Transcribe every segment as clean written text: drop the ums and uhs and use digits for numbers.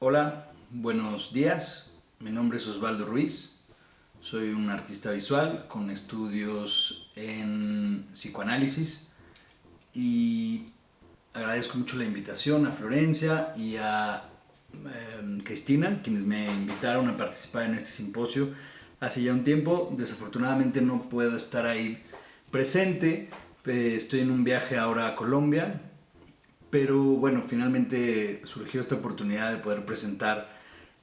Hola, buenos días. Mi nombre es Osvaldo Ruiz. Soy un artista visual con estudios en psicoanálisis y agradezco mucho la invitación a Florencia y a Cristina, quienes me invitaron a participar en este simposio hace ya un tiempo. Desafortunadamente no puedo estar ahí presente. Estoy en un viaje ahora a Colombia, pero bueno, finalmente surgió esta oportunidad de poder presentar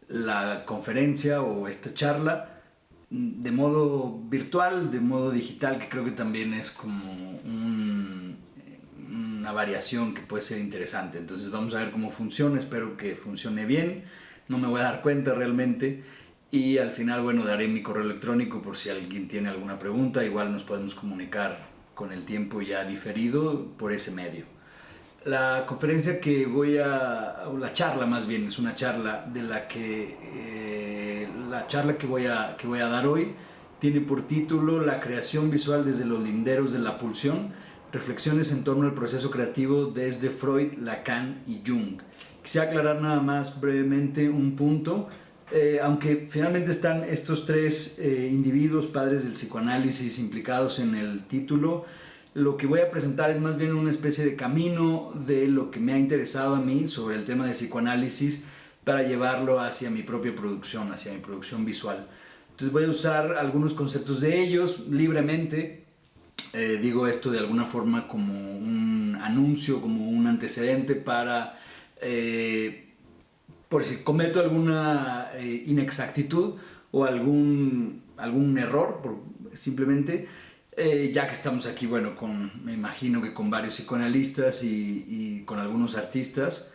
la conferencia o esta charla de modo virtual, de modo digital, que creo que también es como una variación que puede ser interesante. Entonces vamos a ver cómo funciona, espero que funcione bien, no me voy a dar cuenta realmente. Y al final, bueno, daré mi correo electrónico por si alguien tiene alguna pregunta. Igual nos podemos comunicar con el tiempo ya diferido por ese medio. La conferencia que o la charla más bien, es una charla de la charla que voy a dar hoy tiene por título La creación visual desde los linderos de la pulsión, reflexiones en torno al proceso creativo desde Freud, Lacan y Jung. Quisiera aclarar nada más brevemente un punto. Aunque finalmente están estos tres individuos, padres del psicoanálisis, implicados en el título, lo que voy a presentar es más bien una especie de camino de lo que me ha interesado a mí sobre el tema de psicoanálisis para llevarlo hacia mi propia producción, hacia mi producción visual. Entonces voy a usar algunos conceptos de ellos libremente. Digo esto de alguna forma como un anuncio, como un antecedente para... por si cometo alguna inexactitud o algún error, simplemente, ya que estamos aquí, bueno, me imagino que con varios psicoanalistas y con algunos artistas,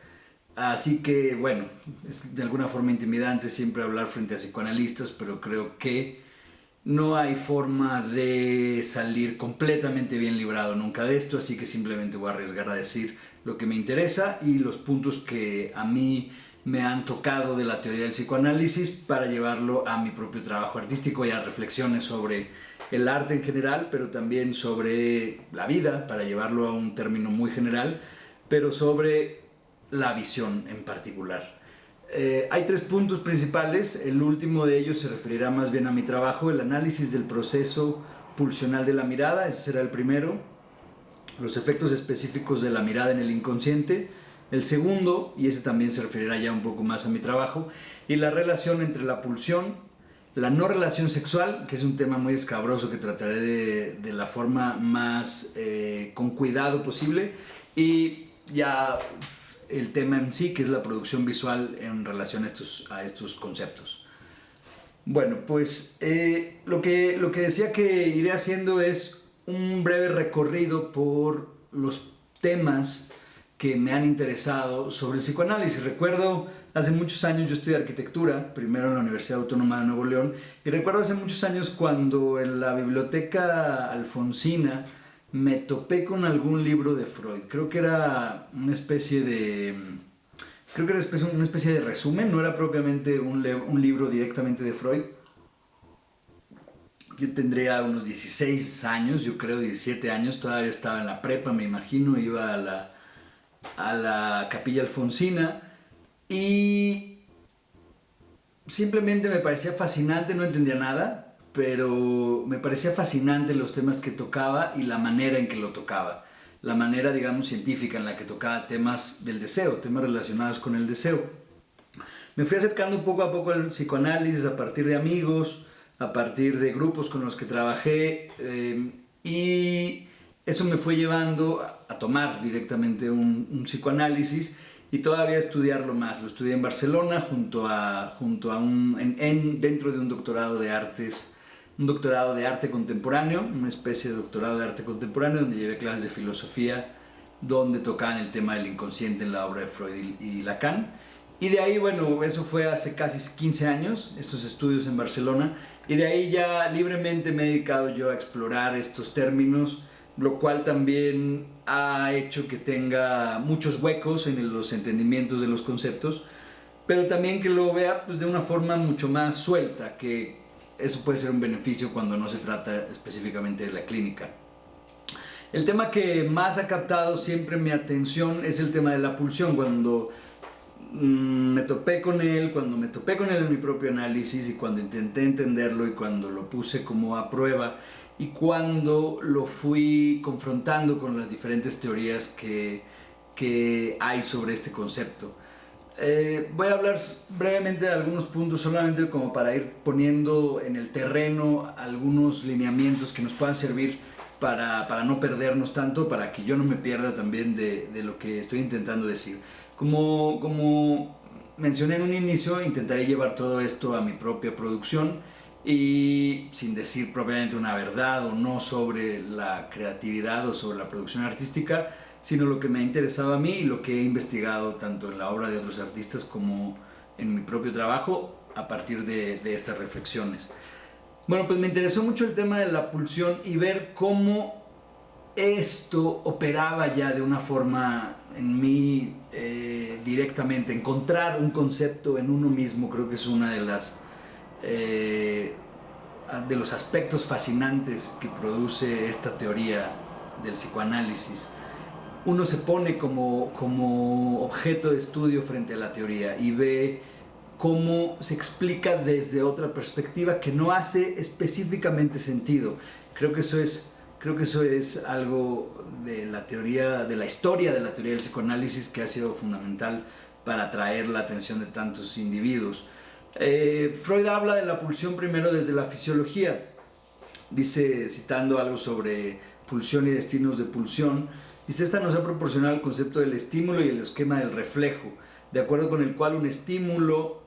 así que, bueno, es de alguna forma intimidante siempre hablar frente a psicoanalistas, pero creo que no hay forma de salir completamente bien librado nunca de esto, así que simplemente voy a arriesgar a decir lo que me interesa y los puntos que a mí me han tocado de la teoría del psicoanálisis para llevarlo a mi propio trabajo artístico y a reflexiones sobre el arte en general, pero también sobre la vida, para llevarlo a un término muy general, pero sobre la visión en particular. Hay tres puntos principales. El último de ellos se referirá más bien a mi trabajo, el análisis del proceso pulsional de la mirada, ese será el primero. Los efectos específicos de la mirada en el inconsciente, el segundo, y ese también se referirá ya un poco más a mi trabajo, y la relación entre la pulsión, la no relación sexual, que es un tema muy escabroso que trataré de la forma más con cuidado posible, y ya el tema en sí, que es la producción visual en relación a estos conceptos. Bueno, pues lo que decía que iré haciendo es un breve recorrido por los temas que me han interesado sobre el psicoanálisis. Recuerdo hace muchos años, yo estudié arquitectura, primero en la Universidad Autónoma de Nuevo León, y recuerdo hace muchos años cuando en la biblioteca Alfonsina me topé con algún libro de Freud. Creo que era una especie de resumen, no era propiamente un libro directamente de Freud. Yo tendría unos 16 años, yo creo 17 años, todavía estaba en la prepa, me imagino, iba a la Capilla Alfonsina y simplemente me parecía fascinante, no entendía nada, pero me parecía fascinante los temas que tocaba y la manera en que lo tocaba. La manera, digamos, científica en la que tocaba temas del deseo, temas relacionados con el deseo. Me fui acercando poco a poco al psicoanálisis a partir de amigos, a partir de grupos con los que trabajé, y eso me fue llevando a tomar directamente un psicoanálisis y todavía a estudiarlo más. Lo estudié en Barcelona dentro de un doctorado de artes, un doctorado de arte contemporáneo, una especie de doctorado de arte contemporáneo donde llevé clases de filosofía, donde tocaban el tema del inconsciente en la obra de Freud y Lacan. Y de ahí, bueno, eso fue hace casi 15 años, esos estudios en Barcelona, y de ahí ya libremente me he dedicado yo a explorar estos términos, lo cual también ha hecho que tenga muchos huecos en los entendimientos de los conceptos, pero también que lo vea pues, de una forma mucho más suelta, que eso puede ser un beneficio cuando no se trata específicamente de la clínica. El tema que más ha captado siempre mi atención es el tema de la pulsión. Cuando me topé con él, cuando me topé con él en mi propio análisis y cuando intenté entenderlo y cuando lo puse como a prueba y cuando lo fui confrontando con las diferentes teorías que hay sobre este concepto. Voy a hablar brevemente de algunos puntos, solamente como para ir poniendo en el terreno algunos lineamientos que nos puedan servir para no perdernos tanto, para que yo no me pierda también de lo que estoy intentando decir. Como mencioné en un inicio, intentaré llevar todo esto a mi propia producción y sin decir propiamente una verdad o no sobre la creatividad o sobre la producción artística, sino lo que me ha interesado a mí y lo que he investigado tanto en la obra de otros artistas como en mi propio trabajo a partir de estas reflexiones. Bueno, pues me interesó mucho el tema de la pulsión y ver cómo esto operaba ya de una forma en mí directamente. Encontrar un concepto en uno mismo creo que es una de los aspectos fascinantes que produce esta teoría del psicoanálisis. Uno se pone como objeto de estudio frente a la teoría y ve cómo se explica desde otra perspectiva que no hace específicamente sentido. Creo que eso es algo de la teoría, de la historia de la teoría del psicoanálisis que ha sido fundamental para atraer la atención de tantos individuos. Freud habla de la pulsión primero desde la fisiología. Dice, citando algo sobre pulsión y destinos de pulsión, dice: esta nos ha proporcionado el concepto del estímulo y el esquema del reflejo, de acuerdo con el cual un estímulo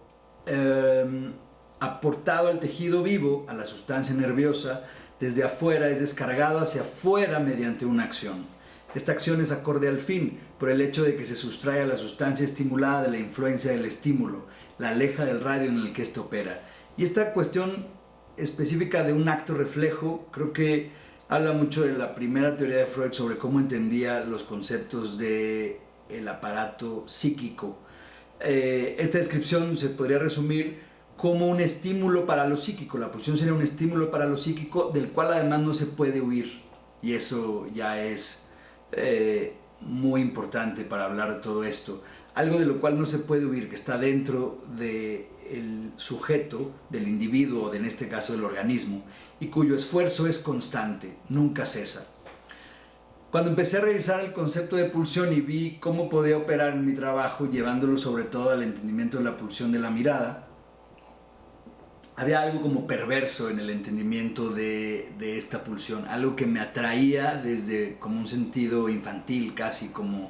aportado al tejido vivo, a la sustancia nerviosa, desde afuera es descargado hacia afuera mediante una acción. Esta acción es acorde al fin, por el hecho de que se sustrae a la sustancia estimulada de la influencia del estímulo, la aleja del radio en el que éste opera. Y esta cuestión específica de un acto reflejo, creo que habla mucho de la primera teoría de Freud sobre cómo entendía los conceptos del aparato psíquico. Esta descripción se podría resumir como un estímulo para lo psíquico. La pulsión sería un estímulo para lo psíquico del cual además no se puede huir. Y eso ya es muy importante para hablar de todo esto. Algo de lo cual no se puede huir, que está dentro del sujeto, del individuo, o en este caso del organismo, y cuyo esfuerzo es constante, nunca cesa. Cuando empecé a revisar el concepto de pulsión y vi cómo podía operar en mi trabajo, llevándolo sobre todo al entendimiento de la pulsión de la mirada, había algo como perverso en el entendimiento de esta pulsión, algo que me atraía desde como un sentido infantil, casi como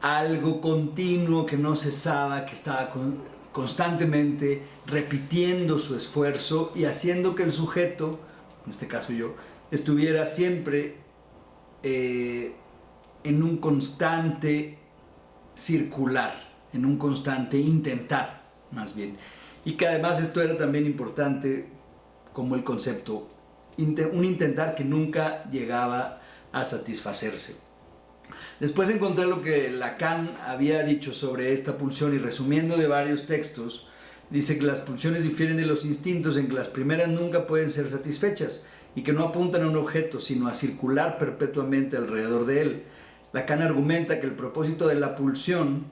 algo continuo que no cesaba, que estaba constantemente repitiendo su esfuerzo y haciendo que el sujeto, en este caso yo, estuviera siempre en un constante circular, en un constante intentar, más bien. Y que además esto era también importante como el concepto, un intentar que nunca llegaba a satisfacerse. Después encontré lo que Lacan había dicho sobre esta pulsión y, resumiendo de varios textos, dice que las pulsiones difieren de los instintos en que las primeras nunca pueden ser satisfechas y que no apuntan a un objeto, sino a circular perpetuamente alrededor de él. Lacan argumenta que el propósito de la pulsión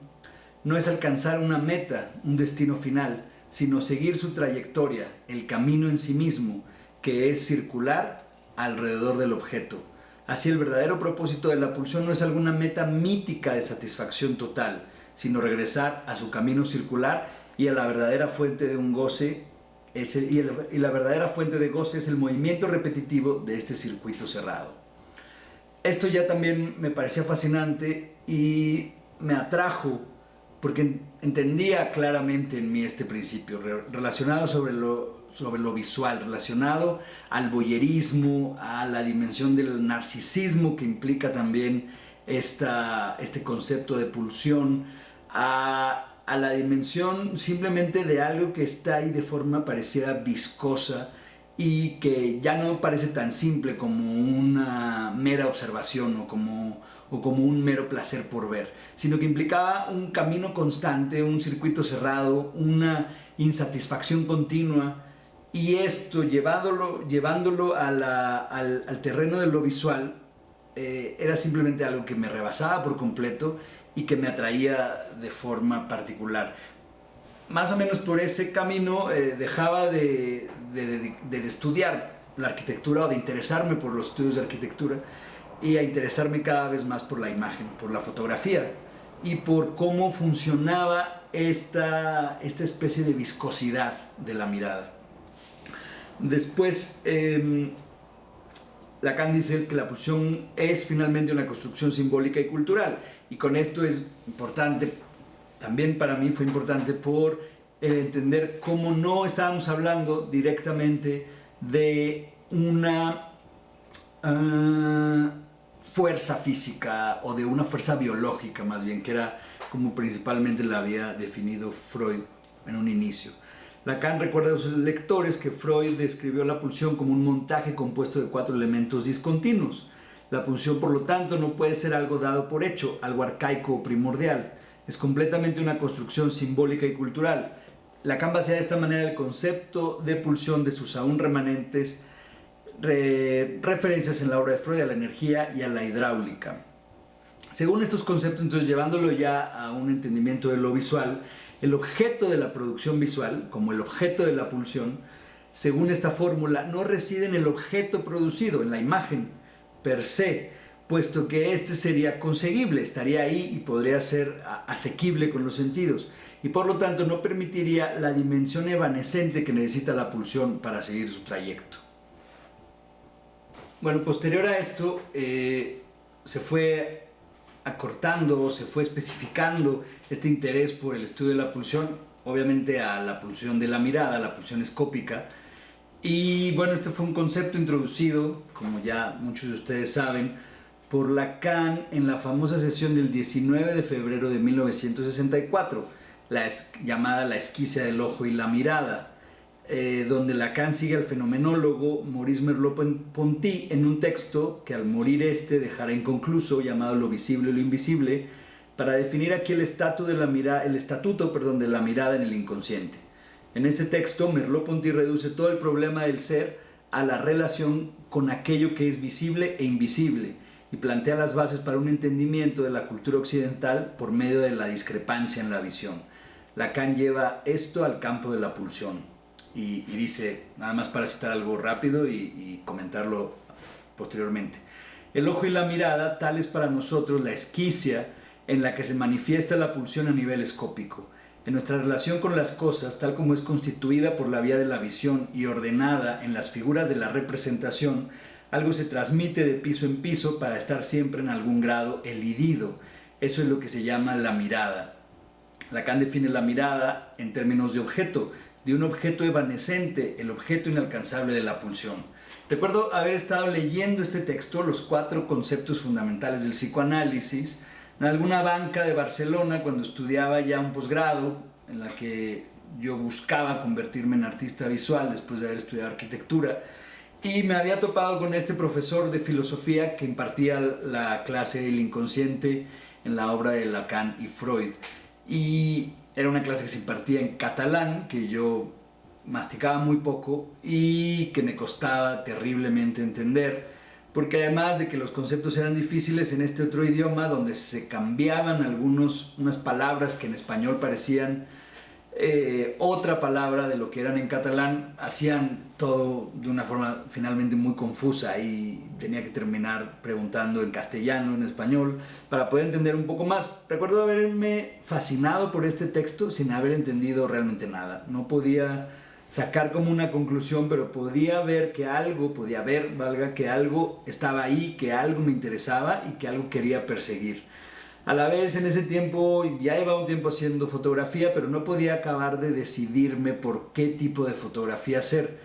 no es alcanzar una meta, un destino final, sino seguir su trayectoria, el camino en sí mismo, que es circular alrededor del objeto. Así, el verdadero propósito de la pulsión no es alguna meta mítica de satisfacción total, sino regresar a su camino circular y a la verdadera fuente de un goce, y la verdadera fuente de goce es el movimiento repetitivo de este circuito cerrado. Esto ya también me parecía fascinante y me atrajo porque entendía claramente en mí este principio relacionado sobre lo visual, relacionado al voyerismo, a la dimensión del narcisismo que implica también este concepto de pulsión, a la dimensión simplemente de algo que está ahí de forma pareciera viscosa y que ya no parece tan simple como una mera observación o como un mero placer por ver, sino que implicaba un camino constante, un circuito cerrado, una insatisfacción continua, y esto llevándolo al terreno de lo visual era simplemente algo que me rebasaba por completo y que me atraía de forma particular. Más o menos por ese camino dejaba de estudiar la arquitectura o de interesarme por los estudios de arquitectura y a interesarme cada vez más por la imagen, por la fotografía y por cómo funcionaba esta especie de viscosidad de la mirada. Después, Lacan dice que la pulsión es finalmente una construcción simbólica y cultural, y con esto es importante, también para mí fue importante por entender cómo no estábamos hablando directamente de una fuerza física o de una fuerza biológica, más bien, que era como principalmente la había definido Freud en un inicio. Lacan recuerda a sus lectores que Freud describió la pulsión como un montaje compuesto de 4 elementos discontinuos. La pulsión, por lo tanto, no puede ser algo dado por hecho, algo arcaico o primordial. Es completamente una construcción simbólica y cultural. Lacan basea de esta manera el concepto de pulsión de sus aún remanentes referencias en la obra de Freud a la energía y a la hidráulica. Según estos conceptos, entonces llevándolo ya a un entendimiento de lo visual, el objeto de la producción visual, como el objeto de la pulsión, según esta fórmula, no reside en el objeto producido, en la imagen per se, puesto que este sería conseguible, estaría ahí y podría ser asequible con los sentidos, y por lo tanto no permitiría la dimensión evanescente que necesita la pulsión para seguir su trayecto. Bueno, posterior a esto, se fue acortando, se fue especificando este interés por el estudio de la pulsión, obviamente a la pulsión de la mirada, la pulsión escópica. Y bueno, este fue un concepto introducido, como ya muchos de ustedes saben, por Lacan en la famosa sesión del 19 de febrero de 1964, llamada La esquicia del ojo y la mirada, donde Lacan sigue al fenomenólogo Maurice Merleau-Ponty en un texto que al morir dejará inconcluso, llamado Lo visible y lo invisible, para definir aquí el estatuto de la mirada en el inconsciente. En este texto, Merleau-Ponty reduce todo el problema del ser a la relación con aquello que es visible e invisible y plantea las bases para un entendimiento de la cultura occidental por medio de la discrepancia en la visión. Lacan lleva esto al campo de la pulsión. Y dice, nada más para citar algo rápido y comentarlo posteriormente: el ojo y la mirada, tal es para nosotros la esquicia en la que se manifiesta la pulsión a nivel escópico. En nuestra relación con las cosas, tal como es constituida por la vía de la visión y ordenada en las figuras de la representación, algo se transmite de piso en piso para estar siempre en algún grado elidido. Eso es lo que se llama la mirada. Lacan define la mirada en términos de objeto, de un objeto evanescente, el objeto inalcanzable de la pulsión. Recuerdo haber estado leyendo este texto, Los 4 conceptos fundamentales del psicoanálisis, en alguna banca de Barcelona cuando estudiaba ya un posgrado en la que yo buscaba convertirme en artista visual después de haber estudiado arquitectura, y me había topado con este profesor de filosofía que impartía la clase del inconsciente en la obra de Lacan y Freud, y era una clase que se impartía en catalán, que yo masticaba muy poco y que me costaba terriblemente entender, porque además de que los conceptos eran difíciles en este otro idioma, donde se cambiaban unas palabras que en español parecían otra palabra de lo que eran en catalán, hacían todo de una forma finalmente muy confusa y tenía que terminar preguntando en castellano, en español, para poder entender un poco más. Recuerdo haberme fascinado por este texto sin haber entendido realmente nada. No podía sacar como una conclusión, pero podía ver, que algo estaba ahí, que algo me interesaba y que algo quería perseguir. A la vez, en ese tiempo, ya llevaba un tiempo haciendo fotografía, pero no podía acabar de decidirme por qué tipo de fotografía hacer.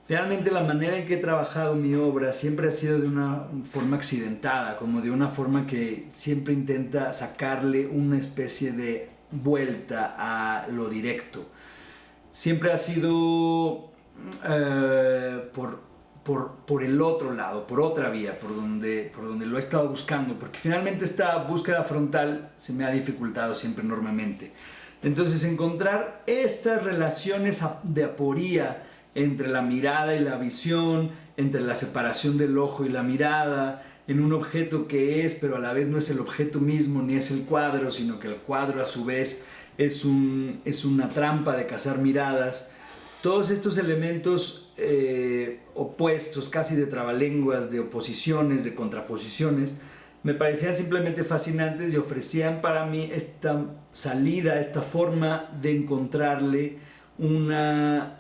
Realmente la manera en que he trabajado mi obra siempre ha sido de una forma accidentada, como de una forma que siempre intenta sacarle una especie de vuelta a lo directo. Siempre ha sido por el otro lado, por otra vía, por donde lo he estado buscando, porque finalmente esta búsqueda frontal se me ha dificultado siempre enormemente. Entonces, encontrar estas relaciones de aporía entre la mirada y la visión, entre la separación del ojo y la mirada, en un objeto que es, pero a la vez no es el objeto mismo ni es el cuadro, sino que el cuadro a su vez es una trampa de cazar miradas. Todos estos elementos opuestos, casi de trabalenguas, de oposiciones, de contraposiciones, me parecían simplemente fascinantes y ofrecían para mí esta salida, esta forma de encontrarle una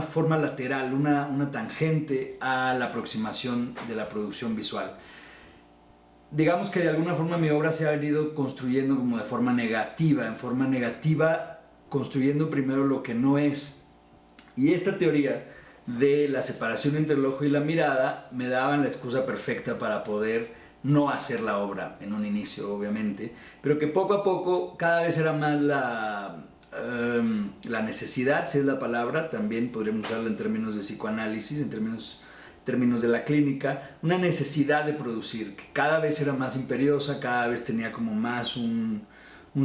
forma lateral, una tangente a la aproximación de la producción visual. Digamos que de alguna forma mi obra se ha venido construyendo como de forma negativa, construyendo primero lo que no es. Y esta teoría de la separación entre el ojo y la mirada me daban la excusa perfecta para poder no hacer la obra en un inicio, obviamente, pero que poco a poco cada vez era más la necesidad, si es la palabra, también podríamos usarla en términos de psicoanálisis, en términos de la clínica, una necesidad de producir, que cada vez era más imperiosa, cada vez tenía como más un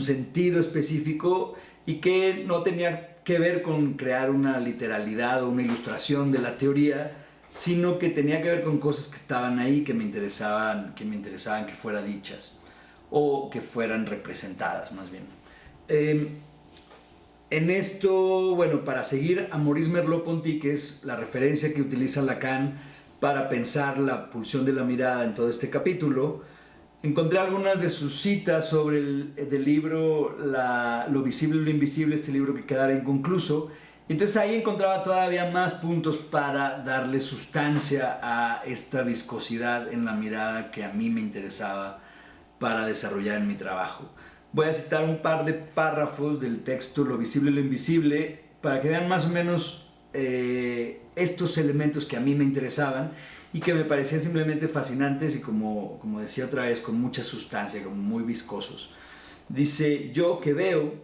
sentido específico y que no tenía que ver con crear una literalidad o una ilustración de la teoría, sino que tenía que ver con cosas que estaban ahí, que me interesaban que fueran dichas o que fueran representadas más bien. En esto, bueno, para seguir a Maurice Merleau-Ponty, que es la referencia que utiliza Lacan para pensar la pulsión de la mirada en todo este capítulo, encontré algunas de sus citas sobre del libro Lo visible y lo invisible, este libro que quedara inconcluso. Entonces ahí encontraba todavía más puntos para darle sustancia a esta viscosidad en la mirada que a mí me interesaba para desarrollar en mi trabajo. Voy a citar un par de párrafos del texto Lo visible y lo invisible para que vean más o menos estos elementos que a mí me interesaban y que me parecían simplemente fascinantes y como decía otra vez, con mucha sustancia, como muy viscosos. Dice: yo que veo,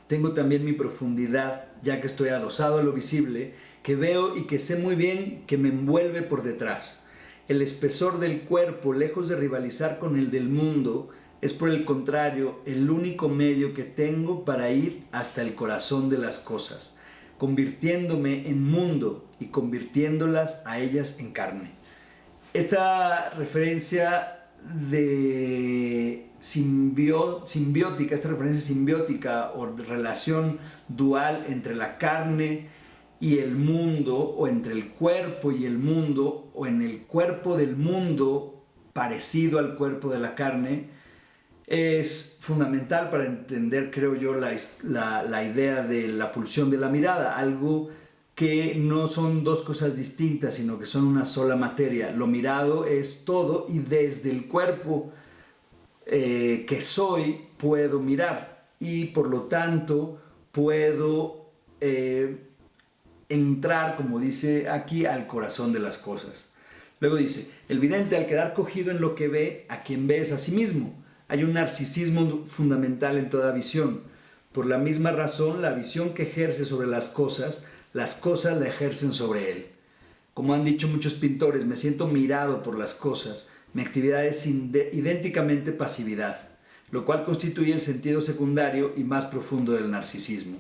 tengo también mi profundidad, ya que estoy adosado a lo visible, que veo y que sé muy bien que me envuelve por detrás. El espesor del cuerpo, lejos de rivalizar con el del mundo, es por el contrario el único medio que tengo para ir hasta el corazón de las cosas, convirtiéndome en mundo y convirtiéndolas a ellas en carne. Esta referencia de simbiótica, esta referencia simbiótica o de relación dual entre la carne y el mundo, o entre el cuerpo y el mundo, o en el cuerpo del mundo parecido al cuerpo de la carne, es fundamental para entender, creo yo, la idea de la pulsión de la mirada, algo que no son dos cosas distintas, sino que son una sola materia. Lo mirado es todo y desde el cuerpo que soy puedo mirar y por lo tanto puedo entrar, como dice aquí, al corazón de las cosas. Luego dice: el vidente, al quedar cogido en lo que ve, a quien ve es a sí mismo. Hay un narcisismo fundamental en toda visión. Por la misma razón, la visión que ejerce sobre las cosas la ejercen sobre él. Como han dicho muchos pintores, me siento mirado por las cosas. Mi actividad es idénticamente pasividad, lo cual constituye el sentido secundario y más profundo del narcisismo.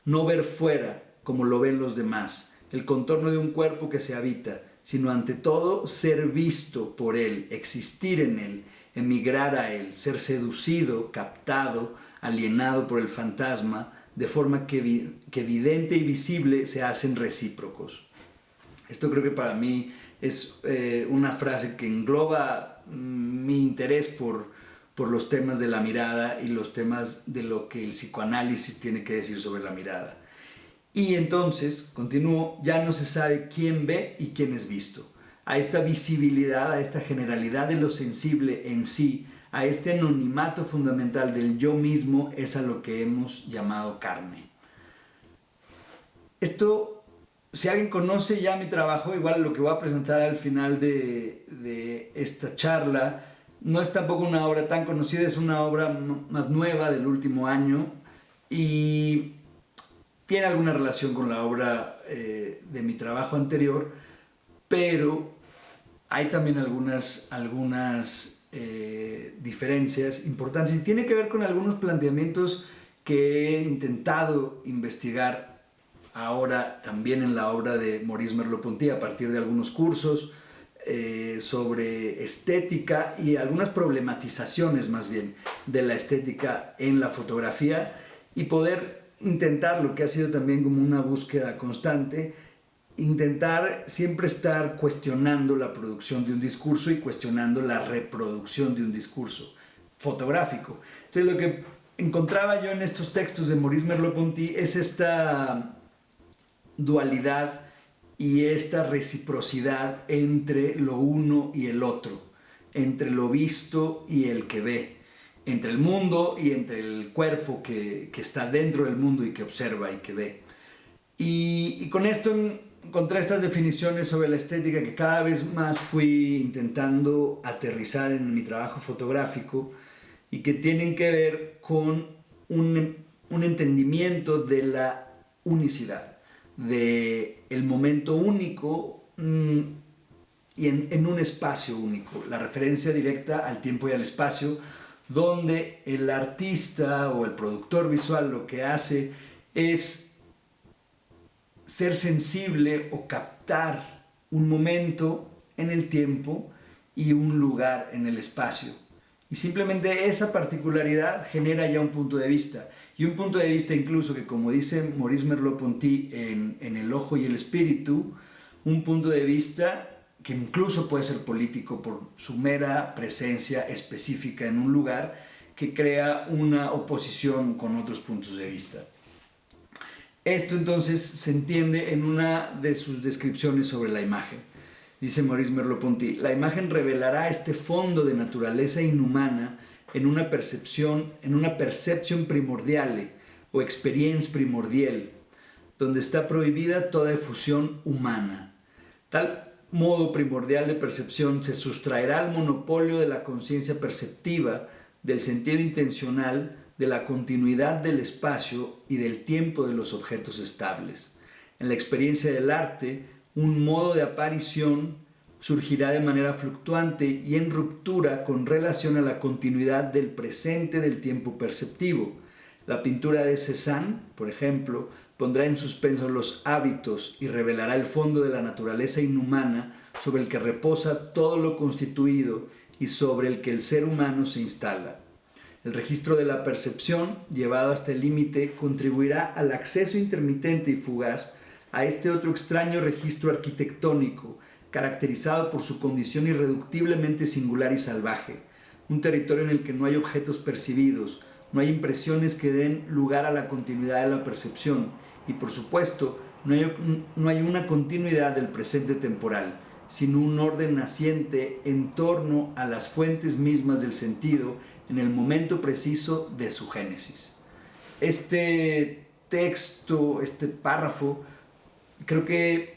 No ver fuera, como lo ven los demás, el contorno de un cuerpo que se habita, sino ante todo ser visto por él, existir en él, emigrar a él, ser seducido, captado, alienado por el fantasma, de forma que evidente y visible se hacen recíprocos. Esto creo que para mí es una frase que engloba mi interés por los temas de la mirada y los temas de lo que el psicoanálisis tiene que decir sobre la mirada. Y entonces, continúo, ya no se sabe quién ve y quién es visto. A esta visibilidad, a esta generalidad de lo sensible en sí, a este anonimato fundamental del yo mismo, es a lo que hemos llamado carne. Esto, si alguien conoce ya mi trabajo, igual lo que voy a presentar al final de esta charla, no es tampoco una obra tan conocida, es una obra más nueva del último año y tiene alguna relación con la obra de mi trabajo anterior, pero hay también algunas diferencias importantes y tiene que ver con algunos planteamientos que he intentado investigar ahora también en la obra de Maurice Merleau-Ponty a partir de algunos cursos sobre estética y algunas problematizaciones más bien de la estética en la fotografía y poder intentar, lo que ha sido también como una búsqueda constante, intentar siempre estar cuestionando la producción de un discurso y cuestionando la reproducción de un discurso fotográfico. Entonces lo que encontraba yo en estos textos de Maurice Merleau-Ponty es esta dualidad y esta reciprocidad entre lo uno y el otro, entre lo visto y el que ve, entre el mundo y entre el cuerpo que está dentro del mundo y que observa y que ve. Y con esto encontré estas definiciones sobre la estética que cada vez más fui intentando aterrizar en mi trabajo fotográfico y que tienen que ver con un entendimiento de la unicidad, de el momento único y en un espacio único, la referencia directa al tiempo y al espacio, donde el artista o el productor visual lo que hace es ser sensible o captar un momento en el tiempo y un lugar en el espacio. Y simplemente esa particularidad genera ya un punto de vista. Y un punto de vista incluso que, como dice Maurice Merleau-Ponty en El ojo y el espíritu, un punto de vista que incluso puede ser político por su mera presencia específica en un lugar que crea una oposición con otros puntos de vista. Esto entonces se entiende en una de sus descripciones sobre la imagen. Dice Maurice Merleau-Ponty: la imagen revelará este fondo de naturaleza inhumana en una percepción primordiale o experience primordial, donde está prohibida toda efusión humana. Tal modo primordial de percepción se sustraerá al monopolio de la conciencia perceptiva, del sentido intencional, de la continuidad del espacio y del tiempo de los objetos estables. En la experiencia del arte, un modo de aparición surgirá de manera fluctuante y en ruptura con relación a la continuidad del presente del tiempo perceptivo. La pintura de Cézanne, por ejemplo, pondrá en suspenso los hábitos y revelará el fondo de la naturaleza inhumana sobre el que reposa todo lo constituido y sobre el que el ser humano se instala. El registro de la percepción, llevado hasta el límite, contribuirá al acceso intermitente y fugaz a este otro extraño registro arquitectónico, caracterizado por su condición irreductiblemente singular y salvaje, un territorio en el que no hay objetos percibidos, no hay impresiones que den lugar a la continuidad de la percepción y, por supuesto, no hay una continuidad del presente temporal, sino un orden naciente en torno a las fuentes mismas del sentido en el momento preciso de su génesis. Este texto, este párrafo, creo que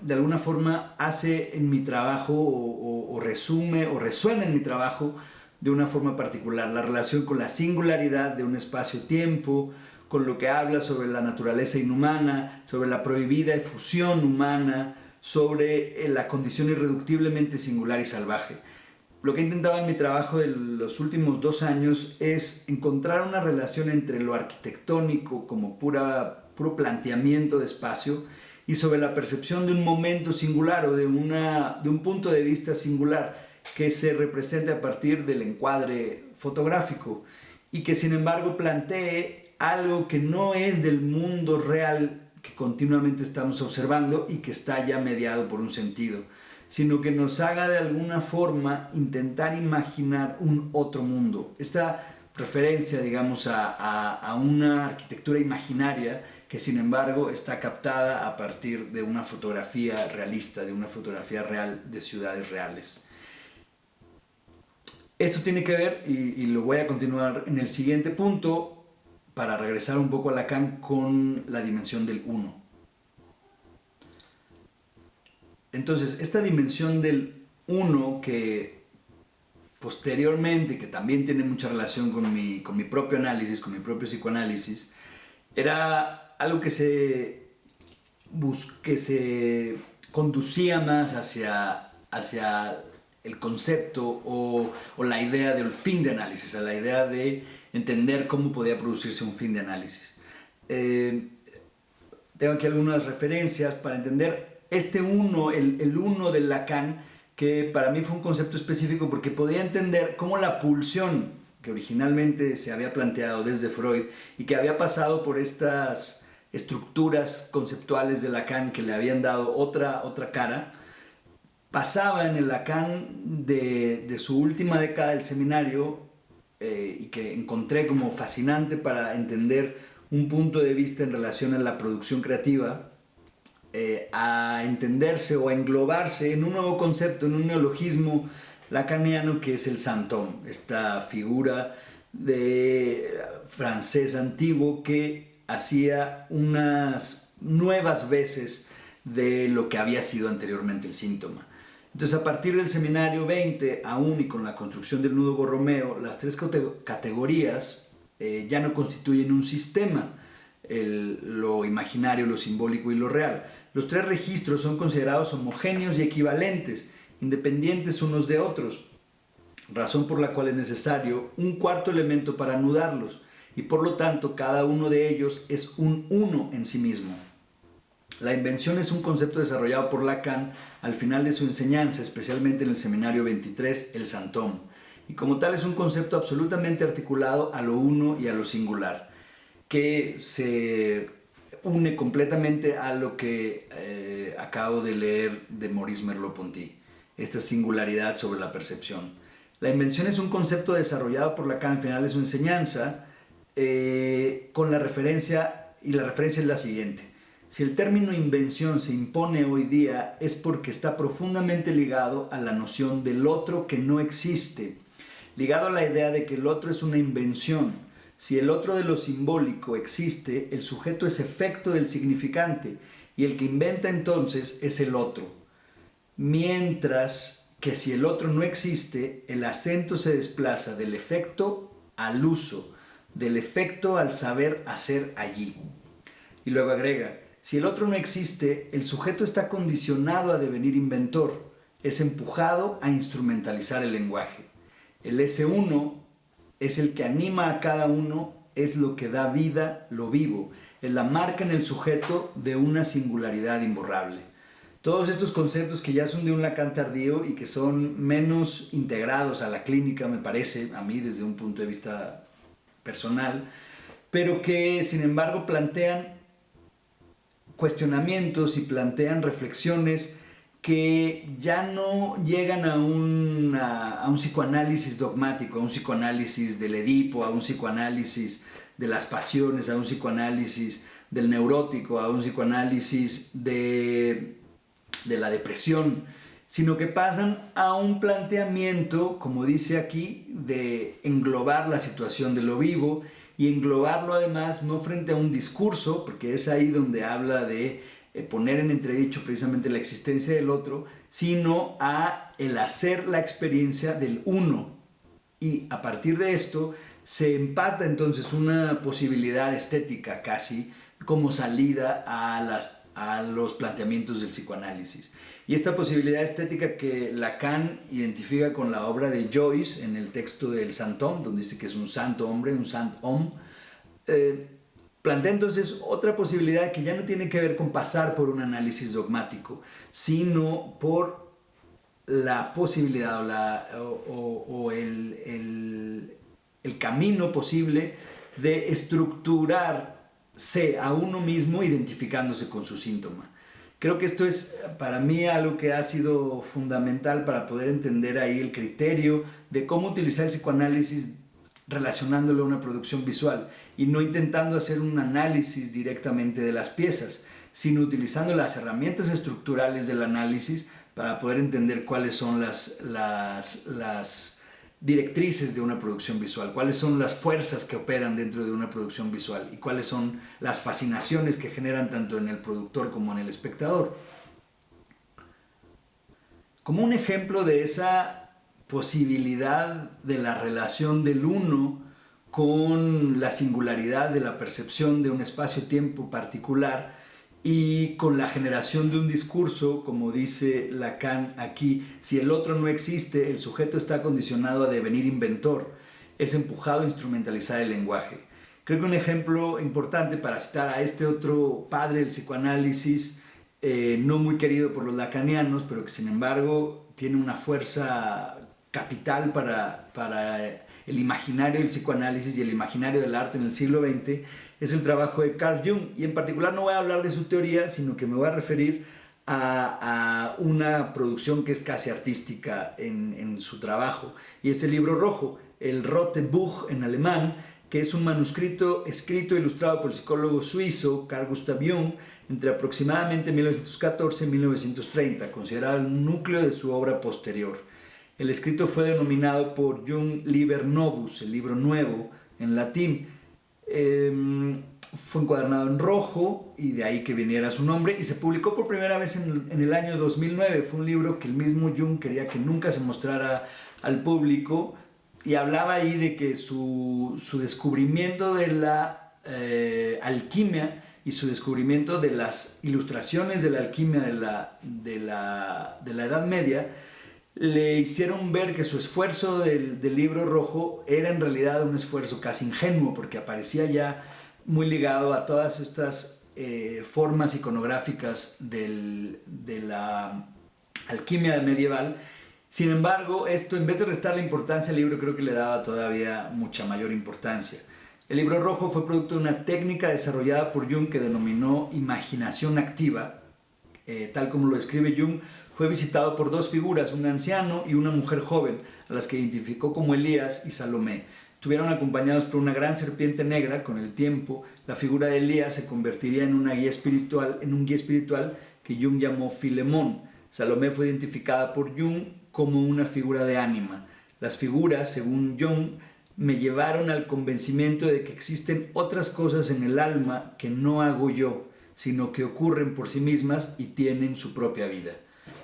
de alguna forma hace en mi trabajo o resume o resuena en mi trabajo de una forma particular la relación con la singularidad de un espacio-tiempo, con lo que habla sobre la naturaleza inhumana, sobre la prohibida efusión humana, sobre la condición irreductiblemente singular y salvaje. Lo que he intentado en mi trabajo de los últimos 2 años es encontrar una relación entre lo arquitectónico como puro planteamiento de espacio y sobre la percepción de un momento singular o de un punto de vista singular que se represente a partir del encuadre fotográfico y que sin embargo plantee algo que no es del mundo real que continuamente estamos observando y que está ya mediado por un sentido, sino que nos haga de alguna forma intentar imaginar un otro mundo. Esta referencia, digamos, a una arquitectura imaginaria que sin embargo está captada a partir de una fotografía realista, de una fotografía real de ciudades reales. Esto tiene que ver, y lo voy a continuar en el siguiente punto, para regresar un poco a Lacan, con la dimensión del uno. Entonces, esta dimensión del uno que posteriormente, que también tiene mucha relación con mi propio análisis, con mi propio psicoanálisis, era algo que se conducía más hacia el concepto o la idea del fin de análisis, a la idea de entender cómo podía producirse un fin de análisis. Tengo aquí algunas referencias para entender este uno, el uno de Lacan, que para mí fue un concepto específico porque podía entender cómo la pulsión que originalmente se había planteado desde Freud y que había pasado por estas estructuras conceptuales de Lacan que le habían dado otra cara, pasaba en el Lacan de su última década del seminario, y que encontré como fascinante para entender un punto de vista en relación a la producción creativa, a entenderse o a englobarse en un nuevo concepto, en un neologismo lacaniano que es el santón, esta figura de francés antiguo que hacía unas nuevas veces de lo que había sido anteriormente el síntoma. Entonces, a partir del seminario 20, aún y con la construcción del nudo Borromeo, las tres categorías ya no constituyen un sistema, lo imaginario, lo simbólico y lo real. Los tres registros son considerados homogéneos y equivalentes, independientes unos de otros, razón por la cual es necesario un cuarto elemento para anudarlos, y por lo tanto cada uno de ellos es un uno en sí mismo. La invención es un concepto desarrollado por Lacan al final de su enseñanza, especialmente en el seminario 23, el Santón, y como tal es un concepto absolutamente articulado a lo uno y a lo singular, que se une completamente a lo que acabo de leer de Maurice Merleau-Ponty, esta singularidad sobre la percepción. La invención es un concepto desarrollado por Lacan al final de su enseñanza, con la referencia, y la referencia es la siguiente. Si el término invención se impone hoy día es porque está profundamente ligado a la noción del otro que no existe, ligado a la idea de que el otro es una invención. Si el otro de lo simbólico existe, el sujeto es efecto del significante y el que inventa entonces es el otro. Mientras que si el otro no existe, el acento se desplaza del efecto al uso, del efecto al saber hacer allí. Y luego agrega, si el otro no existe, el sujeto está condicionado a devenir inventor, es empujado a instrumentalizar el lenguaje. El S1 es el que anima a cada uno, es lo que da vida, lo vivo, es la marca en el sujeto de una singularidad imborrable. Todos estos conceptos que ya son de un Lacan tardío y que son menos integrados a la clínica, me parece, a mí desde un punto de vista personal, pero que sin embargo plantean cuestionamientos y plantean reflexiones que ya no llegan a un psicoanálisis dogmático, a un psicoanálisis del Edipo, a un psicoanálisis de las pasiones, a un psicoanálisis del neurótico, a un psicoanálisis de la depresión, sino que pasan a un planteamiento, como dice aquí, de englobar la situación de lo vivo y englobarlo además no frente a un discurso, porque es ahí donde habla de poner en entredicho precisamente la existencia del otro, sino a el hacer la experiencia del uno. Y a partir de esto se empata entonces una posibilidad estética casi como salida a los planteamientos del psicoanálisis. Y esta posibilidad estética que Lacan identifica con la obra de Joyce en el texto del Saint-Homme, donde dice que es un santo hombre, un saint-homme, plantea entonces otra posibilidad que ya no tiene que ver con pasar por un análisis dogmático, sino por la posibilidad o el camino posible de estructurarse a uno mismo identificándose con su síntoma. Creo que esto es para mí algo que ha sido fundamental para poder entender ahí el criterio de cómo utilizar el psicoanálisis relacionándolo a una producción visual y no intentando hacer un análisis directamente de las piezas, sino utilizando las herramientas estructurales del análisis para poder entender cuáles son las directrices de una producción visual, cuáles son las fuerzas que operan dentro de una producción visual y cuáles son las fascinaciones que generan tanto en el productor como en el espectador. Como un ejemplo de esa posibilidad de la relación del uno con la singularidad de la percepción de un espacio-tiempo particular y con la generación de un discurso, como dice Lacan aquí, si el otro no existe, el sujeto está condicionado a devenir inventor, es empujado a instrumentalizar el lenguaje. Creo que un ejemplo importante para citar a este otro padre del psicoanálisis no muy querido por los lacanianos, pero que sin embargo tiene una fuerza capital para el imaginario del psicoanálisis y el imaginario del arte en el siglo XX, es el trabajo de Carl Jung. Y en particular no voy a hablar de su teoría, sino que me voy a referir a una producción que es casi artística en su trabajo, y es el libro rojo, el Rote Buch en alemán, que es un manuscrito escrito e ilustrado por el psicólogo suizo Carl Gustav Jung entre aproximadamente 1914 y 1930, considerado el núcleo de su obra posterior. El escrito fue denominado por Jung Liber Novus, el libro nuevo en latín. Fue encuadernado en rojo y de ahí que viniera su nombre, y se publicó por primera vez en el año 2009. Fue un libro que el mismo Jung quería que nunca se mostrara al público, y hablaba ahí de que su descubrimiento de la alquimia y su descubrimiento de las ilustraciones de la alquimia de la Edad Media le hicieron ver que su esfuerzo del libro rojo era en realidad un esfuerzo casi ingenuo, porque aparecía ya muy ligado a todas estas formas iconográficas de la alquimia medieval. Sin embargo, esto, en vez de restarle importancia al libro, creo que le daba todavía mucha mayor importancia. El libro rojo fue producto de una técnica desarrollada por Jung que denominó imaginación activa. Tal como lo describe Jung, fue visitado por dos figuras, un anciano y una mujer joven, a las que identificó como Elías y Salomé. Estuvieron acompañados por una gran serpiente negra. Con el tiempo, la figura de Elías se convertiría en un guía espiritual que Jung llamó Filemón. Salomé fue identificada por Jung como una figura de ánima. Las figuras, según Jung, me llevaron al convencimiento de que existen otras cosas en el alma que no hago yo, sino que ocurren por sí mismas y tienen su propia vida,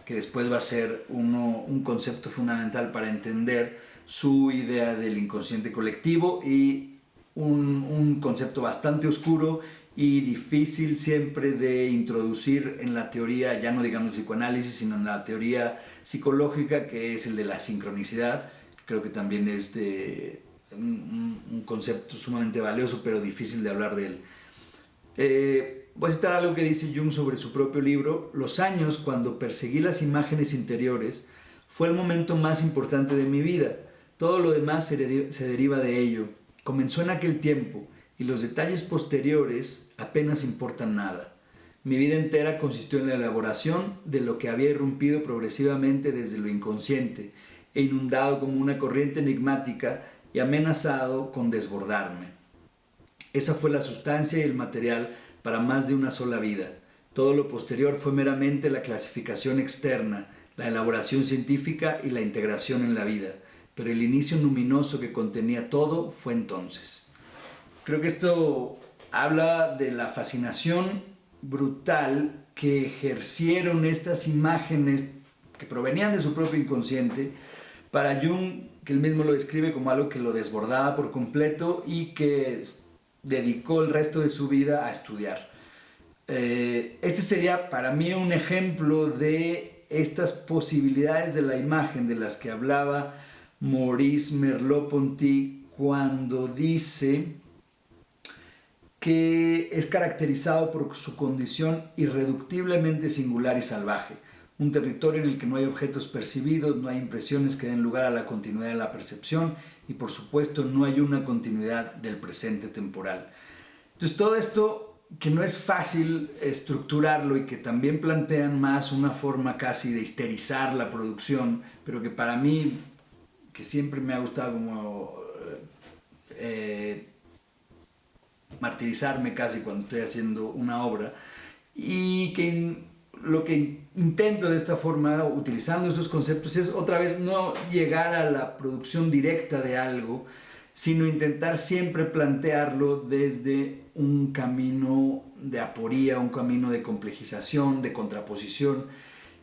que después va a ser un concepto fundamental para entender su idea del inconsciente colectivo, y un concepto bastante oscuro y difícil siempre de introducir en la teoría, ya no digamos psicoanálisis, sino en la teoría psicológica, que es el de la sincronicidad. Creo que también es un concepto sumamente valioso, pero difícil de hablar de él. Voy a citar algo que dice Jung sobre su propio libro. Los años cuando perseguí las imágenes interiores fue el momento más importante de mi vida. Todo lo demás se deriva de ello. Comenzó en aquel tiempo, y los detalles posteriores apenas importan nada. Mi vida entera consistió en la elaboración de lo que había irrumpido progresivamente desde lo inconsciente e inundado como una corriente enigmática y amenazado con desbordarme. Esa fue la sustancia y el material para más de una sola vida. Todo lo posterior fue meramente la clasificación externa, la elaboración científica y la integración en la vida, pero el inicio luminoso que contenía todo fue entonces. Creo que esto habla de la fascinación brutal que ejercieron estas imágenes que provenían de su propio inconsciente para Jung, que él mismo lo describe como algo que lo desbordaba por completo y que dedicó el resto de su vida a estudiar. Este sería para mí un ejemplo de estas posibilidades de la imagen de las que hablaba Maurice Merleau-Ponty cuando dice que es caracterizado por su condición irreductiblemente singular y salvaje, un territorio en el que no hay objetos percibidos, no hay impresiones que den lugar a la continuidad de la percepción, y por supuesto no hay una continuidad del presente temporal. Entonces todo esto, que no es fácil estructurarlo y que también plantean más una forma casi de histerizar la producción, pero que para mí, que siempre me ha gustado como martirizarme casi cuando estoy haciendo una obra, y que lo que intento de esta forma, utilizando estos conceptos, es otra vez no llegar a la producción directa de algo, sino intentar siempre plantearlo desde un camino de aporía, un camino de complejización, de contraposición,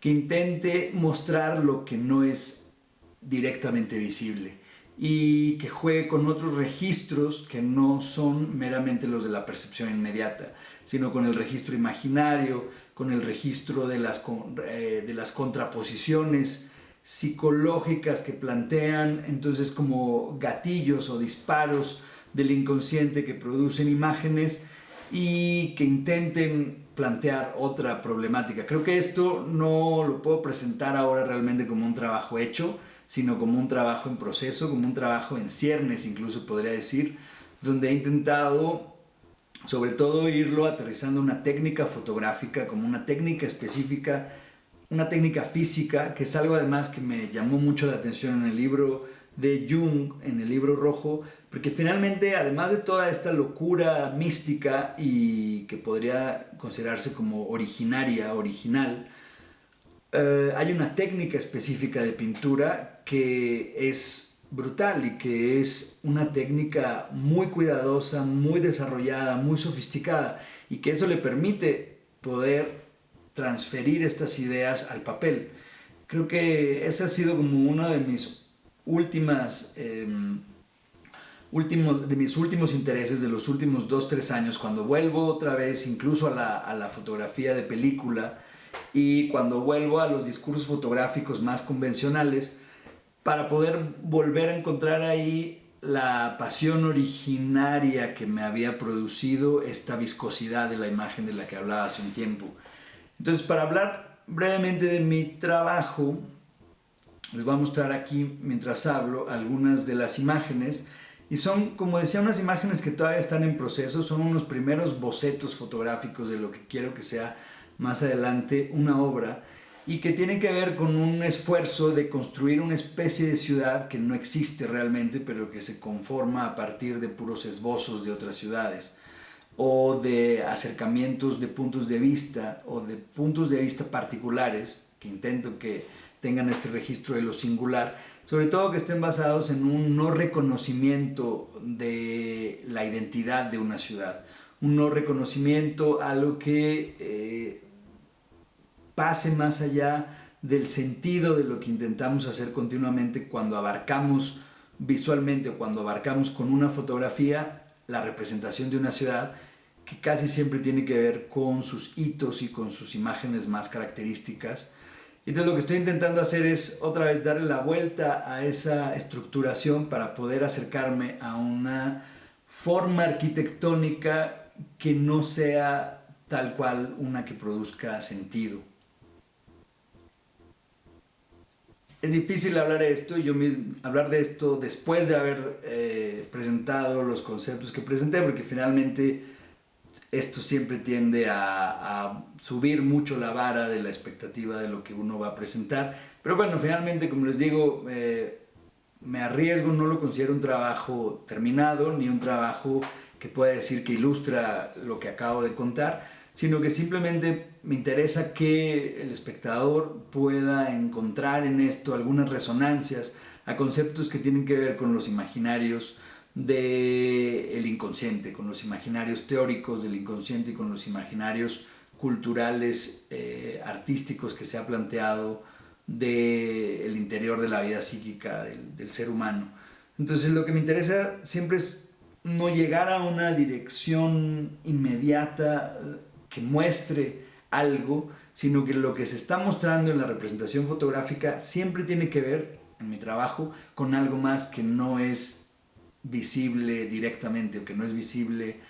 que intente mostrar lo que no es directamente visible y que juegue con otros registros que no son meramente los de la percepción inmediata, sino con el registro imaginario, con el registro de las contraposiciones psicológicas que plantean entonces como gatillos o disparos del inconsciente que producen imágenes, y que intenten plantear otra problemática. Creo que esto no lo puedo presentar ahora realmente como un trabajo hecho, sino como un trabajo en proceso, como un trabajo en ciernes, incluso podría decir, donde he intentado sobre todo irlo aterrizando una técnica fotográfica como una técnica específica, una técnica física, que es algo además que me llamó mucho la atención en el libro de Jung, en el libro rojo, porque finalmente, además de toda esta locura mística y que podría considerarse como originaria, original, hay una técnica específica de pintura que es brutal y que es una técnica muy cuidadosa, muy desarrollada, muy sofisticada y que eso le permite poder transferir estas ideas al papel. Creo que ese ha sido como uno de mis últimos intereses de los últimos 2 o 3 años, cuando vuelvo otra vez incluso a la fotografía de película y cuando vuelvo a los discursos fotográficos más convencionales, para poder volver a encontrar ahí la pasión originaria que me había producido esta viscosidad de la imagen de la que hablaba hace un tiempo. Entonces, para hablar brevemente de mi trabajo, les voy a mostrar aquí, mientras hablo, algunas de las imágenes. Y son, como decía, unas imágenes que todavía están en proceso, son unos primeros bocetos fotográficos de lo que quiero que sea más adelante una obra, y que tiene que ver con un esfuerzo de construir una especie de ciudad que no existe realmente, pero que se conforma a partir de puros esbozos de otras ciudades, o de acercamientos de puntos de vista, o de puntos de vista particulares, que intento que tengan este registro de lo singular, sobre todo que estén basados en un no reconocimiento de la identidad de una ciudad, un no reconocimiento a lo que pase más allá del sentido de lo que intentamos hacer continuamente cuando abarcamos visualmente o cuando abarcamos con una fotografía la representación de una ciudad, que casi siempre tiene que ver con sus hitos y con sus imágenes más características. Entonces lo que estoy intentando hacer es otra vez darle la vuelta a esa estructuración para poder acercarme a una forma arquitectónica que no sea tal cual una que produzca sentido. Es difícil hablar de esto después de haber presentado los conceptos que presenté, porque finalmente esto siempre tiende a subir mucho la vara de la expectativa de lo que uno va a presentar. Pero bueno, finalmente, como les digo, me arriesgo, no lo considero un trabajo terminado, ni un trabajo que pueda decir que ilustra lo que acabo de contar, sino que simplemente me interesa que el espectador pueda encontrar en esto algunas resonancias a conceptos que tienen que ver con los imaginarios del inconsciente, con los imaginarios teóricos del inconsciente y con los imaginarios culturales, artísticos que se ha planteado del interior de la vida psíquica del ser humano. Entonces lo que me interesa siempre es no llegar a una dirección inmediata que muestre algo, sino que lo que se está mostrando en la representación fotográfica siempre tiene que ver, en mi trabajo, con algo más que no es visible directamente o que no es visible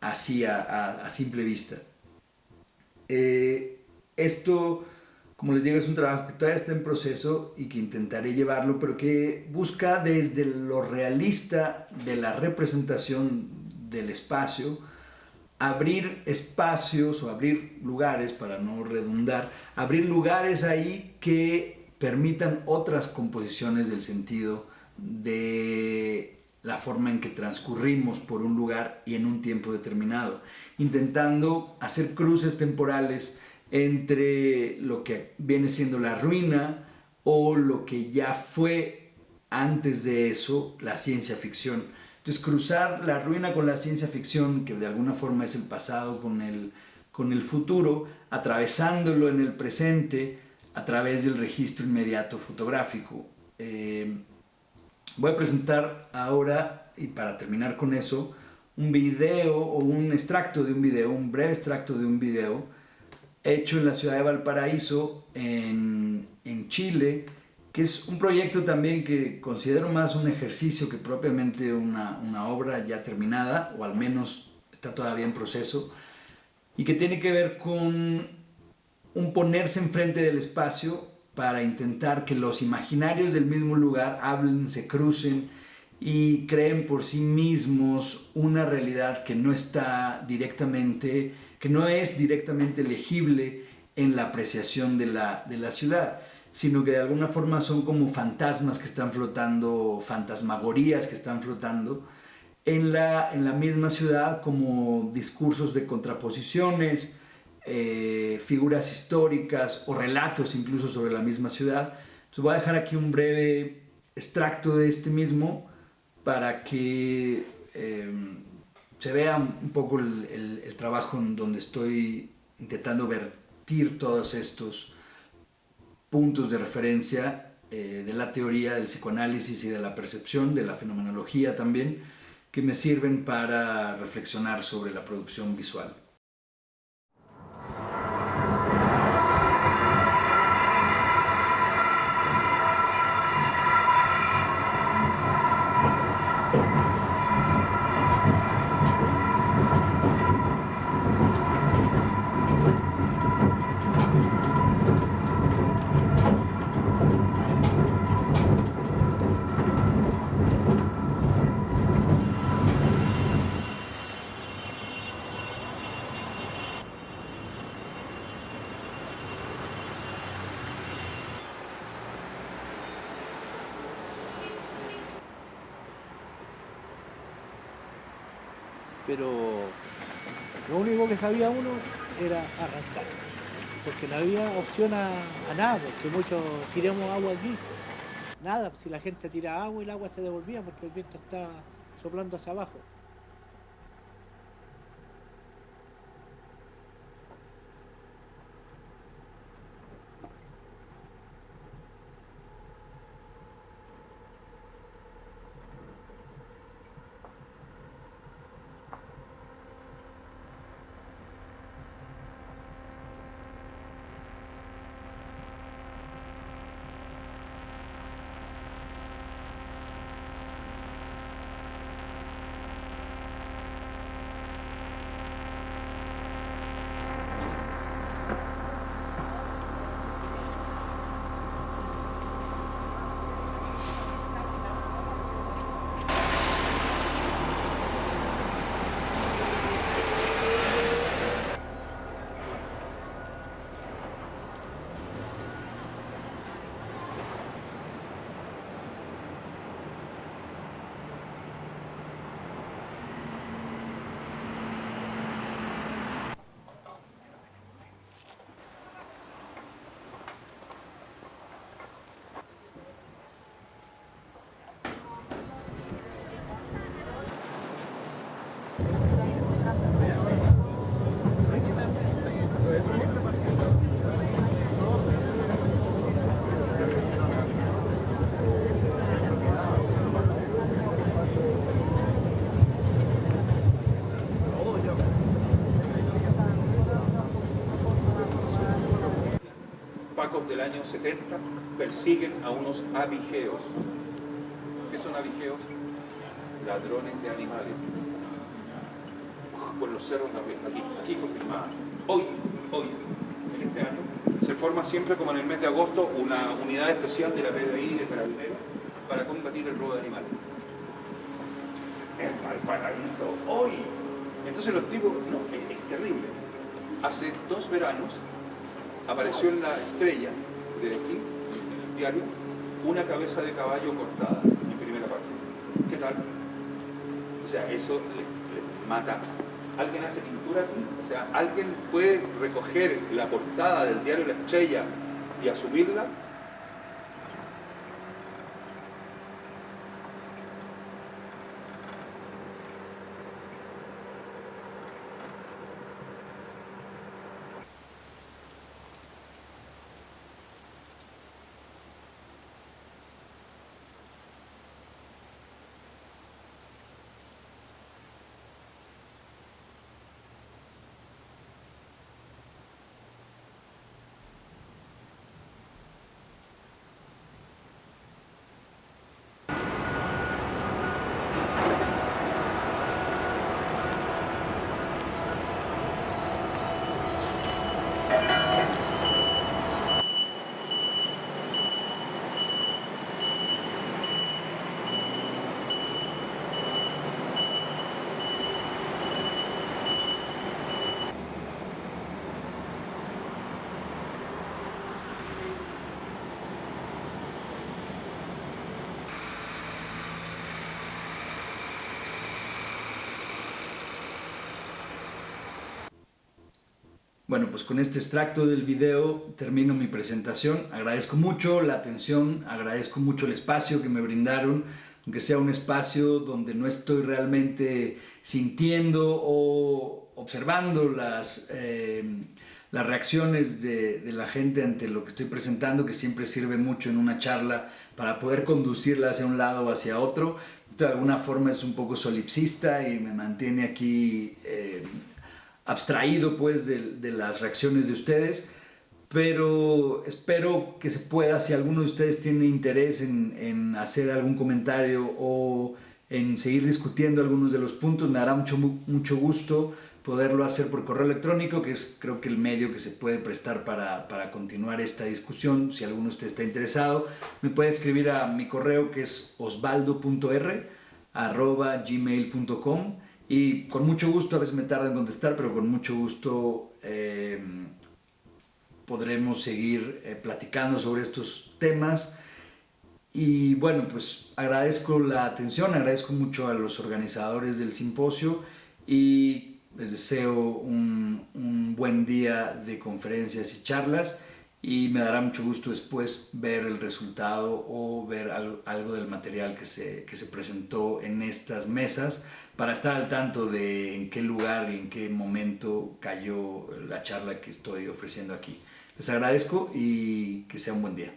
así a simple vista. Esto, como les digo, es un trabajo que todavía está en proceso y que intentaré llevarlo, pero que busca desde lo realista de la representación del espacio, abrir espacios o abrir lugares, para no redundar, abrir lugares ahí que permitan otras composiciones del sentido de la forma en que transcurrimos por un lugar y en un tiempo determinado, intentando hacer cruces temporales entre lo que viene siendo la ruina o lo que ya fue antes de eso la ciencia ficción. Entonces cruzar la ruina con la ciencia ficción, que de alguna forma es el pasado con el futuro, atravesándolo en el presente a través del registro inmediato fotográfico. Voy a presentar ahora, y para terminar con eso, un video o un extracto de un video, un breve extracto de un video hecho en la ciudad de Valparaíso, en Chile, que es un proyecto también que considero más un ejercicio que propiamente una obra ya terminada, o al menos está todavía en proceso y que tiene que ver con un ponerse enfrente del espacio para intentar que los imaginarios del mismo lugar hablen, se crucen y creen por sí mismos una realidad que no está directamente, que no es directamente legible en la apreciación de la ciudad, sino que de alguna forma son como fantasmas que están flotando, fantasmagorías que están flotando en la misma ciudad, como discursos de contraposiciones, figuras históricas o relatos incluso sobre la misma ciudad. Entonces voy a dejar aquí un breve extracto de este mismo para que se vea un poco el trabajo en donde estoy intentando vertir todos estos puntos de referencia de la teoría del psicoanálisis y de la percepción, de la fenomenología también, que me sirven para reflexionar sobre la producción visual. Pero lo único que sabía uno era arrancar, porque no había opción a nada, porque muchos tiramos agua aquí. Nada, si la gente tira agua y el agua se devolvía porque el viento estaba soplando hacia abajo. Pacos del año 70 persiguen a unos abigeos. ¿Qué son abigeos? Ladrones de animales. Por los cerros de arriba, aquí fue filmada. Hoy, en este año, se forma siempre como en el mes de agosto una unidad especial de la PDI de Carabineros para combatir el robo de animales. En Valparaíso, hoy. Entonces los tipos, no, es terrible. Hace 2 veranos apareció en la Estrella de aquí, en el diario, una cabeza de caballo cortada en primera página. ¿Qué tal? O sea, eso le mata. ¿Alguien hace pintura aquí? O sea, ¿alguien puede recoger la portada del diario La Estrella y asumirla? Bueno, pues con este extracto del video termino mi presentación. Agradezco mucho la atención, agradezco mucho el espacio que me brindaron, aunque sea un espacio donde no estoy realmente sintiendo o observando las reacciones de la gente ante lo que estoy presentando, que siempre sirve mucho en una charla para poder conducirla hacia un lado o hacia otro. De alguna forma es un poco solipsista y me mantiene aquí abstraído pues de las reacciones de ustedes, pero espero que se pueda, si alguno de ustedes tiene interés en hacer algún comentario o en seguir discutiendo algunos de los puntos, me dará mucho gusto poderlo hacer por correo electrónico, que es creo que el medio que se puede prestar para continuar esta discusión. Si alguno de ustedes está interesado, me puede escribir a mi correo, que es osvaldo.r@gmail.com, y con mucho gusto, a veces me tarda en contestar, pero con mucho gusto podremos seguir platicando sobre estos temas. Y bueno, pues agradezco la atención, agradezco mucho a los organizadores del simposio y les deseo un buen día de conferencias y charlas, y me dará mucho gusto después ver el resultado o ver algo del material que se presentó en estas mesas, para estar al tanto de en qué lugar y en qué momento cayó la charla que estoy ofreciendo aquí. Les agradezco y que sea un buen día.